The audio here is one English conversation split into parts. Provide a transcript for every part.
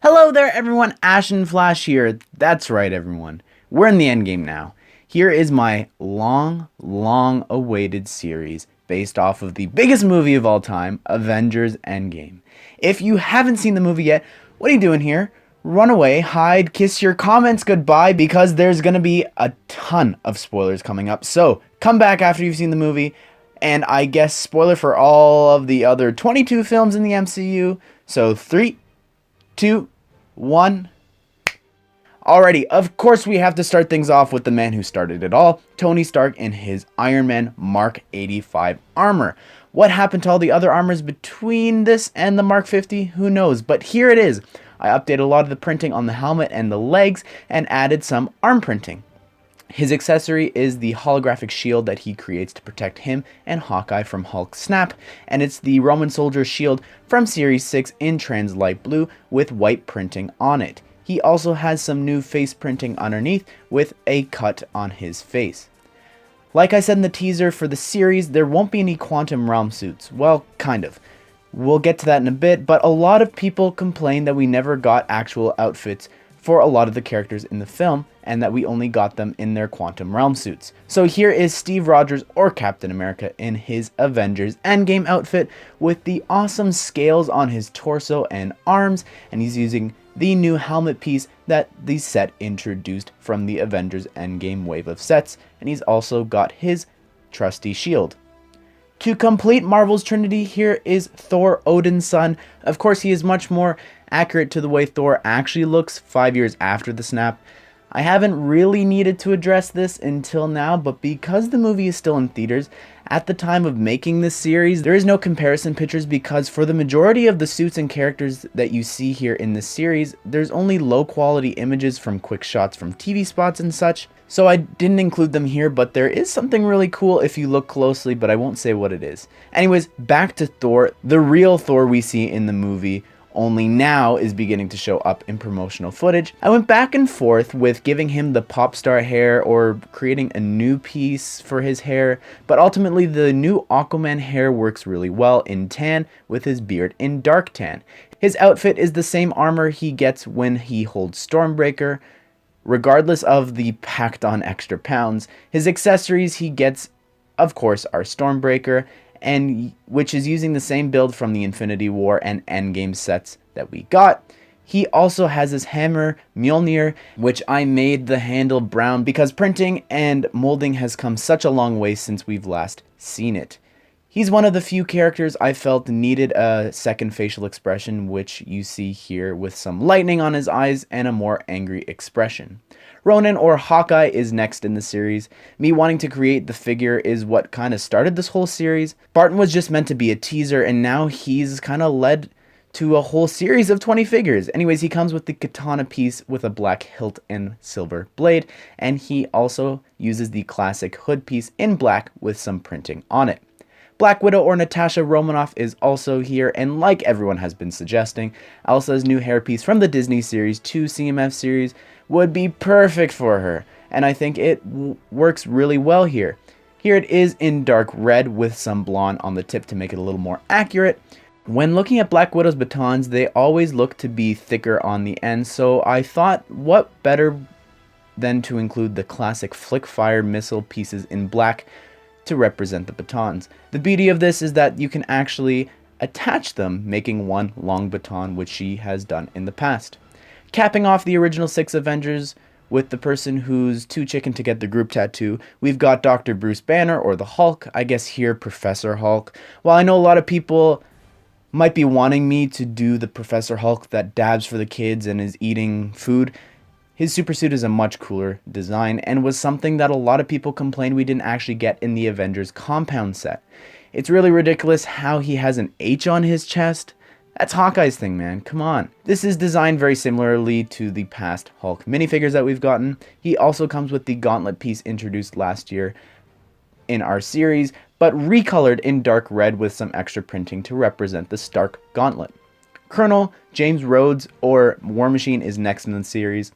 Hello there everyone, Ashnflash here. That's right everyone. We're in the endgame now. Here is my long awaited series based off of the biggest movie of all time, Avengers Endgame. If you haven't seen the movie yet, what are you doing here? Run away, hide, kiss your comments goodbye because there's gonna be a ton of spoilers coming up. So come back after you've seen the movie, and I guess spoiler for all of the other 22 films in the MCU. So 3, 2, 1. Alrighty, of course we have to start things off with the man who started it all, Tony Stark in his Iron Man Mark 85 armor. What happened to all the other armors between this and the Mark 50? Who knows, but here it is. I updated a lot of the printing on the helmet and the legs and added some arm printing. His accessory is the holographic shield that he creates to protect him and Hawkeye from Hulk's snap, and it's the Roman soldier shield from Series 6 in trans light blue with white printing on it. He also has some new face printing underneath with a cut on his face. Like I said in the teaser for the series, there won't be any quantum realm suits. Well, kind of. We'll get to that in a bit, but a lot of people complain that we never got actual outfits for a lot of the characters in the film, and that we only got them in their quantum realm suits. So here is Steve Rogers, or Captain America, in his Avengers Endgame outfit with the awesome scales on his torso and arms, and he's using the new helmet piece that the set introduced from the Avengers Endgame wave of sets, and he's also got his trusty shield. To complete Marvel's Trinity, here is Thor, Odin's son. Of course, he is much more accurate to the way Thor actually looks 5 years after the snap. I haven't really needed to address this until now, but because the movie is still in theaters, at the time of making this series, there is no comparison pictures because for the majority of the suits and characters that you see here in this series, there's only low quality images from quick shots from TV spots and such. So I didn't include them here, but there is something really cool if you look closely, but I won't say what it is. Anyways, back to Thor. The real Thor we see in the movie only now is beginning to show up in promotional footage. I went back and forth with giving him the pop star hair or creating a new piece for his hair, but ultimately the new Aquaman hair works really well in tan with his beard in dark tan. His outfit is the same armor he gets when he holds Stormbreaker. Regardless of the packed on extra pounds, his accessories he gets, of course, are Stormbreaker, and which is using the same build from the Infinity War and Endgame sets that we got. He also has his hammer, Mjolnir, which I made the handle brown because printing and molding has come such a long way since we've last seen it. He's one of the few characters I felt needed a second facial expression, which you see here with some lightning on his eyes and a more angry expression. Ronin, or Hawkeye, is next in the series. Me wanting to create the figure is what kind of started this whole series. Barton was just meant to be a teaser, and now he's kind of led to a whole series of 20 figures. Anyways, he comes with the katana piece with a black hilt and silver blade, and he also uses the classic hood piece in black with some printing on it. Black Widow, or Natasha Romanoff, is also here, and like everyone has been suggesting, Elsa's new hairpiece from the Disney Series 2 CMF series would be perfect for her, and I think it works really well here. Here it is in dark red with some blonde on the tip to make it a little more accurate. When looking at Black Widow's batons, they always look to be thicker on the end, so I thought what better than to include the classic flick fire missile pieces in black to represent the batons. The beauty of this is that you can actually attach them, making one long baton, which she has done in the past. Capping off the original 6 Avengers with the person who's too chicken to get the group tattoo, we've got Dr. Bruce Banner, or the Hulk, I guess here Professor Hulk. While I know a lot of people might be wanting me to do the Professor Hulk that dabs for the kids and is eating food, his supersuit is a much cooler design and was something that a lot of people complained we didn't actually get in the Avengers compound set. It's really ridiculous how he has an H on his chest. That's Hawkeye's thing, man. Come on. This is designed very similarly to the past Hulk minifigures that we've gotten. He also comes with the gauntlet piece introduced last year in our series, but recolored in dark red with some extra printing to represent the Stark gauntlet. Colonel James Rhodes, or War Machine, is next in the series.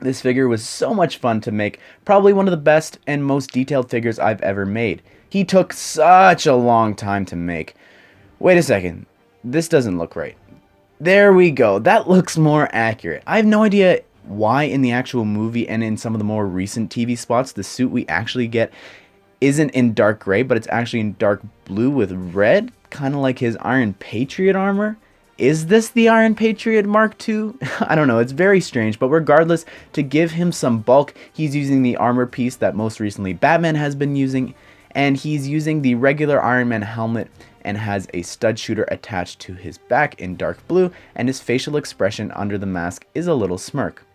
This figure was so much fun to make, probably one of the best and most detailed figures I've ever made. He took such a long time to make. Wait a second, this doesn't look right. There we go. That looks more accurate. I have no idea why in the actual movie and in some of the more recent TV spots, the suit we actually get isn't in dark gray, but it's actually in dark blue with red, kind of like his Iron Patriot armor. Is this the Iron Patriot Mark II? I don't know, it's very strange, but regardless, to give him some bulk, he's using the armor piece that most recently Batman has been using, and he's using the regular Iron Man helmet and has a stud shooter attached to his back in dark blue, and his facial expression under the mask is a little smirk.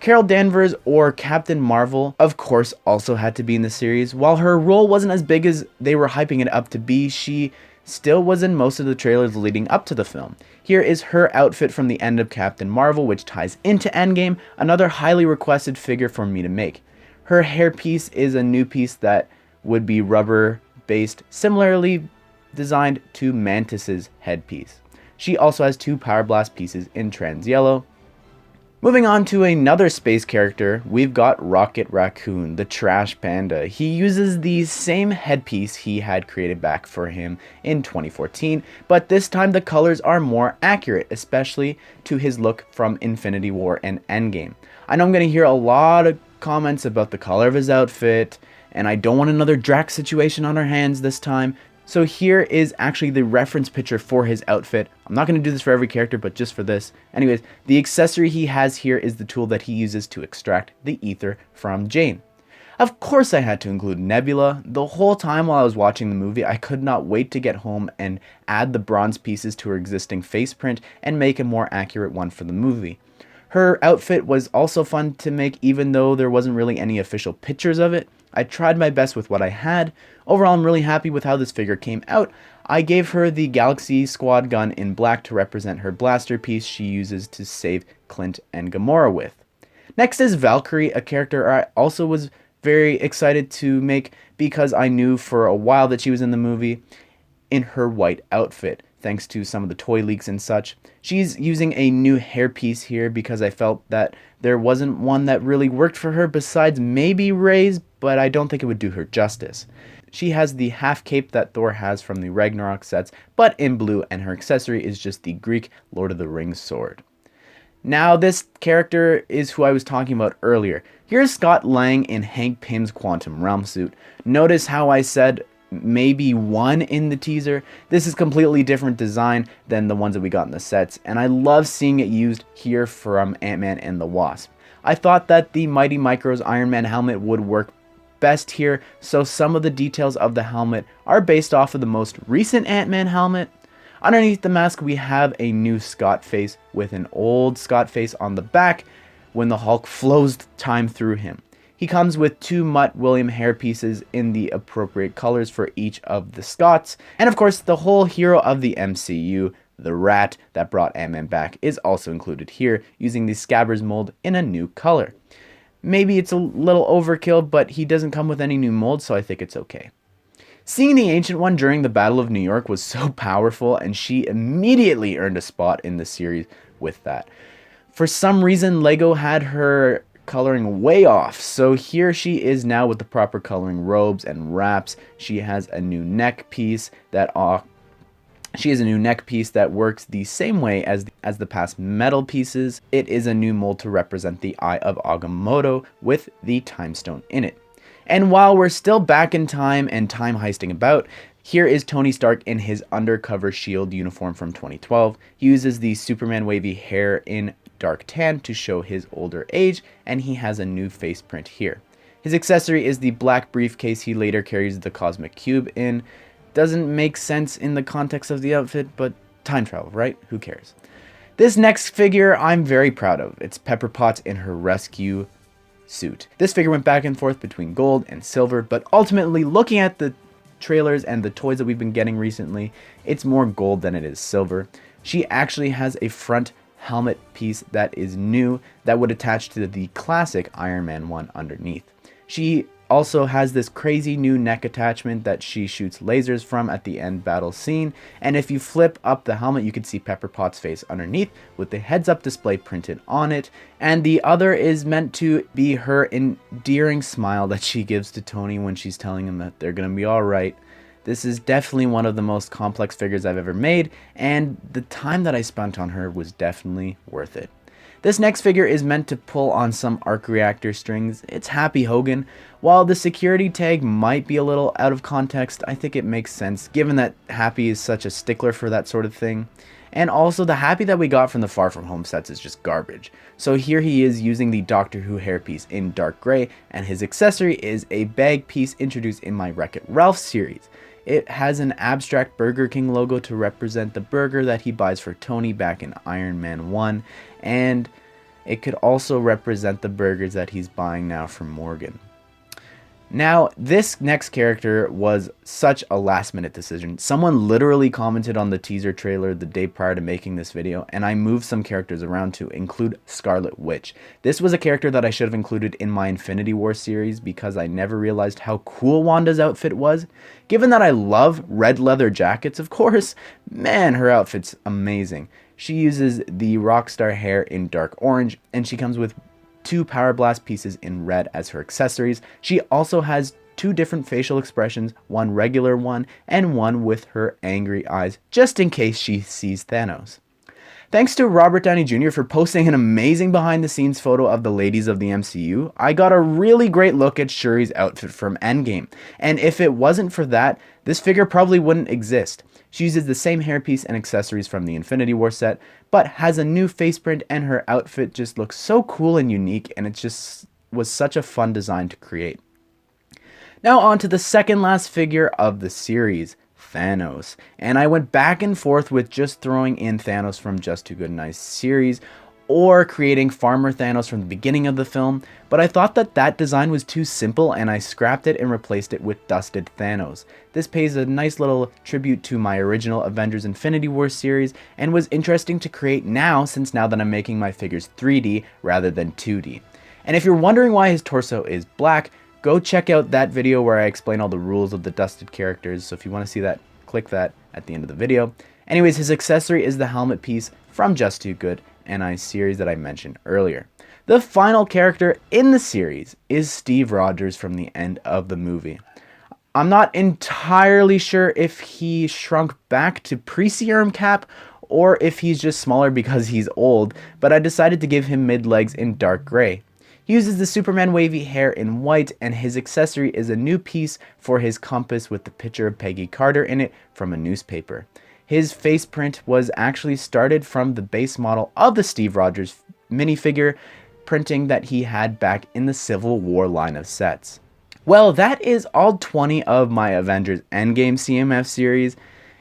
Carol Danvers, or Captain Marvel, of course also had to be in the series. While her role wasn't as big as they were hyping it up to be, she still was in most of the trailers leading up to the film. Here is her outfit from the end of Captain Marvel, which ties into Endgame, another highly requested figure for me to make. Her hairpiece is a new piece that would be rubber based, similarly designed to Mantis's headpiece. She also has two Power Blast pieces in trans yellow. Moving on to another space character, we've got Rocket Raccoon, the trash panda. He uses the same headpiece he had created back for him in 2014, but this time the colors are more accurate, especially to his look from Infinity War and Endgame. I know I'm going to hear a lot of comments about the color of his outfit, and I don't want another Drax situation on our hands this time. So here is actually the reference picture for his outfit. I'm not going to do this for every character, but just for this. Anyways, the accessory he has here is the tool that he uses to extract the ether from Jane. Of course I had to include Nebula. The whole time while I was watching the movie, I could not wait to get home and add the bronze pieces to her existing face print and make a more accurate one for the movie. Her outfit was also fun to make, even though there wasn't really any official pictures of it. I tried my best with what I had. Overall, I'm really happy with how this figure came out. I gave her the Galaxy Squad gun in black to represent her blaster piece she uses to save Clint and Gamora with. Next is Valkyrie, a character I also was very excited to make because I knew for a while that she was in the movie in her white outfit, thanks to some of the toy leaks and such. She's using a new hairpiece here because I felt that there wasn't one that really worked for her besides maybe Rey's, but I don't think it would do her justice. She has the half cape that Thor has from the Ragnarok sets, but in blue, and her accessory is just the Greek Lord of the Rings sword. Now this character is who I was talking about earlier. Here's Scott Lang in Hank Pym's Quantum Realm suit. Notice how I said maybe one in the teaser. This is completely different design than the ones that we got in the sets, and I love seeing it used here from Ant-Man and the Wasp. I thought that the Mighty Micro's Iron Man helmet would work best here, so some of the details of the helmet are based off of the most recent Ant-Man helmet. Underneath the mask we have a new Scott face with an old Scott face on the back when the Hulk flows time through him. He comes with two Mutt William hairpieces in the appropriate colors for each of the Scotts, and of course the whole hero of the MCU, the rat that brought Ant-Man back, is also included here using the Scabbers mold in a new color. Maybe it's a little overkill, but he doesn't come with any new molds, so I think it's okay. Seeing the Ancient One during the Battle of New York was so powerful, and she immediately earned a spot in the series with that. For some reason, LEGO had her coloring way off, so here she is now with the proper coloring robes and wraps. She has a new neck piece that works the same way as the past metal pieces. It is a new mold to represent the Eye of Agamotto with the Time Stone in it. And while we're still back in time and time heisting about, here is Tony Stark in his undercover SHIELD uniform from 2012. He uses the Superman wavy hair in dark tan to show his older age, and he has a new face print here. His accessory is the black briefcase he later carries the Cosmic Cube in. Doesn't make sense in the context of the outfit, but time travel, right? Who cares? This next figure I'm very proud of. It's Pepper Potts in her rescue suit. This figure went back and forth between gold and silver, but ultimately looking at the trailers and the toys that we've been getting recently, it's more gold than it is silver. She actually has a front helmet piece that is new that would attach to the classic Iron Man one underneath. She also has this crazy new neck attachment that she shoots lasers from at the end battle scene, and if you flip up the helmet you can see Pepper Potts' face underneath with the heads-up display printed on it, and the other is meant to be her endearing smile that she gives to Tony when she's telling him that they're gonna be alright. This is definitely one of the most complex figures I've ever made, and the time that I spent on her was definitely worth it. This next figure is meant to pull on some arc reactor strings. It's Happy Hogan. While the security tag might be a little out of context, I think it makes sense given that Happy is such a stickler for that sort of thing. And also, the Happy that we got from the Far From Home sets is just garbage. So here he is using the Doctor Who hairpiece in dark gray, and his accessory is a bag piece introduced in my Wreck-It Ralph series. It has an abstract Burger King logo to represent the burger that he buys for Tony back in Iron Man 1, and it could also represent the burgers that he's buying now from Morgan. Now, this next character was such a last minute decision. Someone literally commented on the teaser trailer the day prior to making this video, and I moved some characters around to include Scarlet Witch. This was a character that I should have included in my Infinity War series because I never realized how cool Wanda's outfit was. Given that I love red leather jackets, of course, man, her outfit's amazing. She uses the Rockstar hair in dark orange, and she comes with 2 Power Blast pieces in red as her accessories. She also has 2 different facial expressions, one regular one and one with her angry eyes, just in case she sees Thanos. Thanks to Robert Downey Jr. for posting an amazing behind the scenes photo of the ladies of the MCU, I got a really great look at Shuri's outfit from Endgame, and if it wasn't for that, this figure probably wouldn't exist. She uses the same hairpiece and accessories from the Infinity War set, but has a new face print, and her outfit just looks so cool and unique, and it just was such a fun design to create. Now on to the second last figure of the series, Thanos. And I went back and forth with just throwing in Thanos from Just Too Good and Nice series, or creating Farmer Thanos from the beginning of the film, but I thought that that design was too simple and I scrapped it and replaced it with Dusted Thanos. This pays a nice little tribute to my original Avengers Infinity War series and was interesting to create now, since now that I'm making my figures 3D rather than 2D. And if you're wondering why his torso is black, go check out that video where I explain all the rules of the Dusted characters, so if you want to see that, click that at the end of the video. Anyways, his accessory is the helmet piece from Just Too Good and Nice series that I mentioned earlier. The final character in the series is Steve Rogers from the end of the movie. I'm not entirely sure if he shrunk back to pre-serum cap or if he's just smaller because he's old, but I decided to give him mid-legs in dark gray. He uses the Superman wavy hair in white, and his accessory is a new piece for his compass with the picture of Peggy Carter in it from a newspaper. His face print was actually started from the base model of the Steve Rogers minifigure printing that he had back in the Civil War line of sets. Well, that is all 20 of my Avengers Endgame CMF series.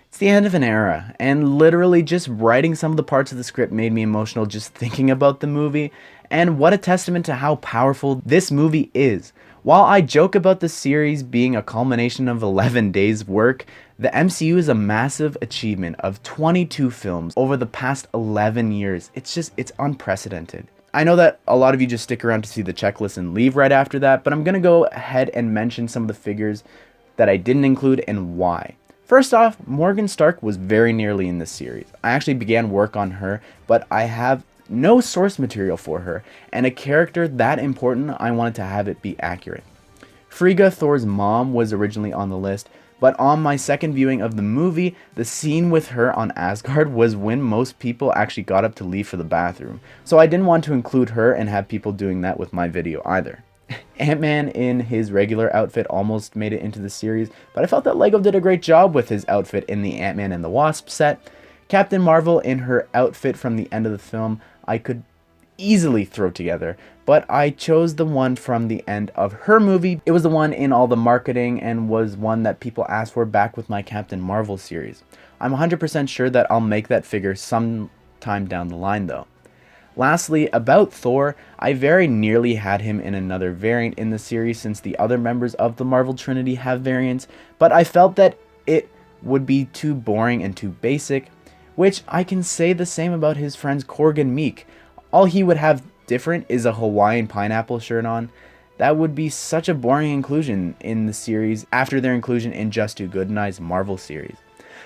It's the end of an era, and literally just writing some of the parts of the script made me emotional just thinking about the movie, and what a testament to how powerful this movie is. While I joke about the series being a culmination of 11 days' work, the MCU is a massive achievement of 22 films over the past 11 years. It's unprecedented. I know that a lot of you just stick around to see the checklist and leave right after that, but I'm going to go ahead and mention some of the figures that I didn't include and why. First off, Morgan Stark was very nearly in this series. I actually began work on her, but I have no source material for her, and a character that important, I wanted to have it be accurate. Frigga, Thor's mom, was originally on the list, but on my second viewing of the movie, the scene with her on Asgard was when most people actually got up to leave for the bathroom, so I didn't want to include her and have people doing that with my video either. Ant-Man in his regular outfit almost made it into the series, but I felt that LEGO did a great job with his outfit in the Ant-Man and the Wasp set. Captain Marvel in her outfit from the end of the film I could easily throw together, but I chose the one from the end of her movie. It was the one in all the marketing and was one that people asked for back with my Captain Marvel series. I'm 100% sure that I'll make that figure sometime down the line though. Lastly, about Thor, I very nearly had him in another variant in the series since the other members of the Marvel Trinity have variants, but I felt that it would be too boring and too basic, which I can say the same about his friends Korg and Meek. All he would have different is a Hawaiian pineapple shirt on. That would be such a boring inclusion in the series after their inclusion in Just Too Good and Nice Marvel series.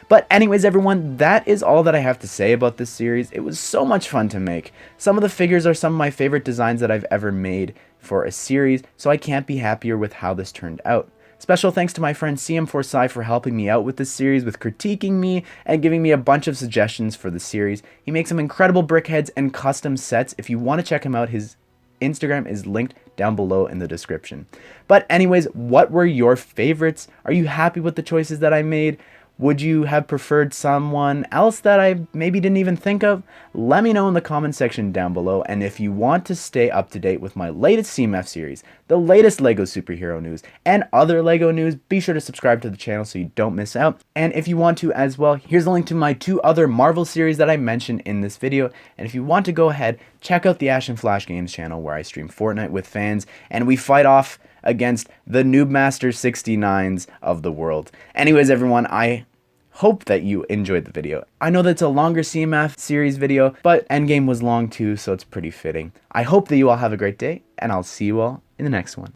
But anyways everyone, that is all that I have to say about this series. It was so much fun to make. Some of the figures are some of my favorite designs that I've ever made for a series, so I can't be happier with how this turned out. Special thanks to my friend CM4Sci for helping me out with this series, with critiquing me and giving me a bunch of suggestions for the series. He makes some incredible brickheads and custom sets. If you want to check him out, his Instagram is linked down below in the description. But anyways, what were your favorites? Are you happy with the choices that I made? Would you have preferred someone else that I maybe didn't even think of? Let me know in the comment section down below. And if you want to stay up to date with my latest CMF series, the latest LEGO superhero news, and other LEGO news, be sure to subscribe to the channel so you don't miss out. And if you want to as well, here's a link to my 2 other Marvel series that I mentioned in this video. And if you want to go ahead, check out the Ashnflash Games channel where I stream Fortnite with fans and we fight off against the Noobmaster 69s of the world. Anyways, everyone, I hope that you enjoyed the video. I know that's a longer CMF series video, but Endgame was long too, so it's pretty fitting. I hope that you all have a great day, and I'll see you all in the next one.